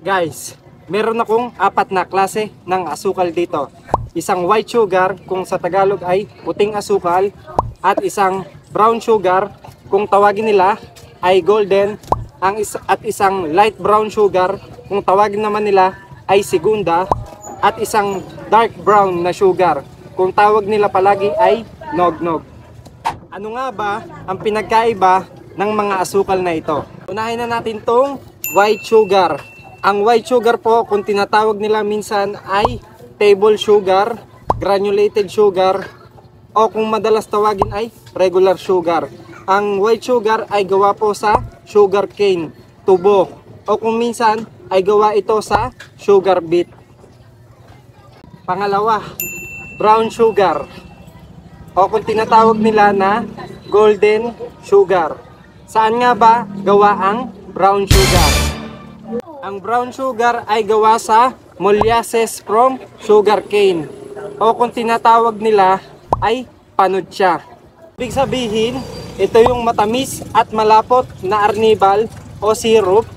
Guys, meron akong apat na klase ng asukal dito. Isang white sugar kung sa Tagalog ay puting asukal at isang brown sugar kung tawagin nila ay golden at isang light brown sugar kung tawagin naman nila ay segunda at isang dark brown na sugar kung tawag nila palagi ay nog-nog. Ano nga ba ang pinagkaiba ng mga asukal na ito? Unahin na natin tong white sugar. Ang white sugar po kung tinatawag nila minsan ay table sugar, granulated sugar o kung madalas tawagin ay regular sugar. Ang white sugar ay gawa po sa sugar cane, tubo o kung minsan ay gawa ito sa sugar beet. Pangalawa, brown sugar o kung tinatawag nila na golden sugar. Saan nga ba gawa ang brown sugar? Ang brown sugar ay gawa sa molasses from sugar cane o kung tinatawag nila ay panutsa. Ibig sabihin, ito yung matamis at malapot na arnibal o syrup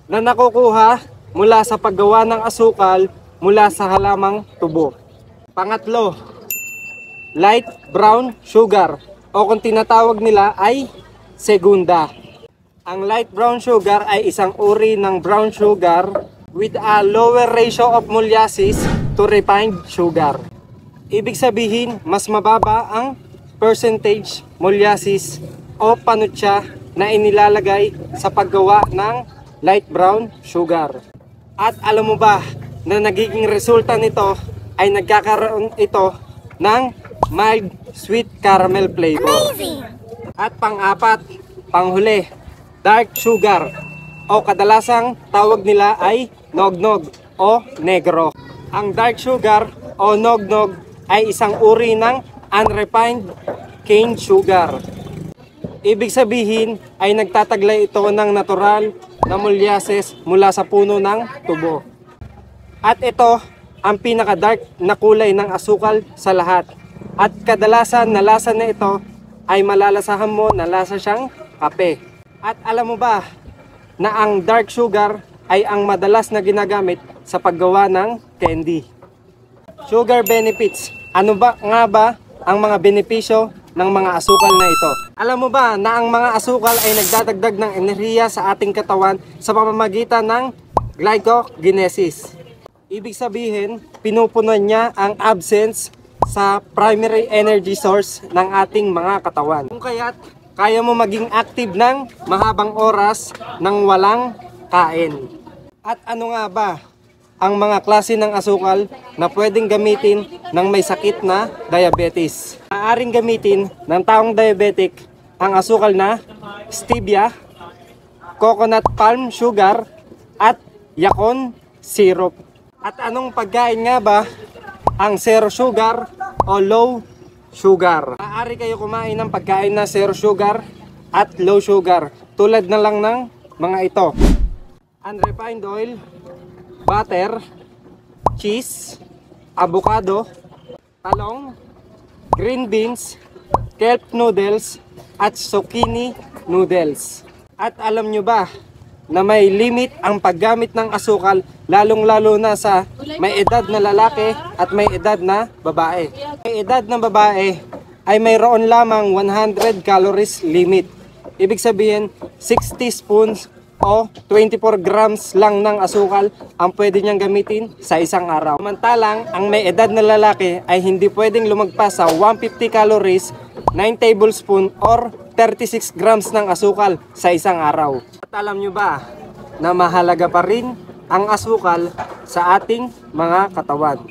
na nakukuha mula sa paggawa ng asukal mula sa halamang tubo. Pangatlo, light brown sugar o kung tinatawag nila ay segunda. Ang light brown sugar ay isang uri ng brown sugar with a lower ratio of molasses to refined sugar. Ibig sabihin, mas mababa ang percentage molasses o panutsa na inilalagay sa paggawa ng light brown sugar. At alam mo ba na nagiging resulta nito ay nagkakaroon ito ng mild sweet caramel flavor. Amazing! At pang-apat, panghuli, dark sugar o kadalasang tawag nila ay nog-nog o negro. Ang dark sugar o nog-nog ay isang uri ng unrefined cane sugar. Ibig sabihin ay nagtataglay ito ng natural na molasses mula sa puno ng tubo. At ito ang pinaka-dark na kulay ng asukal sa lahat. At kadalasan na lasa na ito ay malalasahan mo na lasa siyang kape. At alam mo ba na ang dark sugar ay ang madalas na ginagamit sa paggawa ng candy? Sugar benefits. Ano ba nga ba ang mga benepisyo ng mga asukal na ito? Alam mo ba na ang mga asukal ay nagdadagdag ng enerhiya sa ating katawan sa pamamagitan ng glycogenesis? Ibig sabihin, pinupunan niya ang absence sa primary energy source ng ating mga katawan. Kung kaya't kaya mo maging active ng mahabang oras nang walang kain. At ano nga ba ang mga klase ng asukal na pwedeng gamitin ng may sakit na diabetes? Maaaring gamitin ng taong diabetic ang asukal na stevia, coconut palm sugar, at yacon syrup. At anong pagkain nga ba ang zero sugar o low sugar? Maaari kayo kumain ng pagkain na zero sugar at low sugar. Tulad na lang ng mga ito: unrefined oil, butter, cheese, avocado, talong, green beans, kelp noodles, at zucchini noodles. At alam nyo ba na may limit ang paggamit ng asukal, lalong-lalo na sa may edad na lalaki at may edad na babae. May edad na babae ay mayroon lamang 100 calories limit. Ibig sabihin, 60 spoons o 24 grams lang ng asukal ang pwede niyang gamitin sa isang araw. Samantalang, ang may edad na lalaki ay hindi pwedeng lumagpas sa 150 calories, 9 tablespoon or 36 grams ng asukal sa isang araw. At alam nyo ba na mahalaga pa rin ang asukal sa ating mga katawan?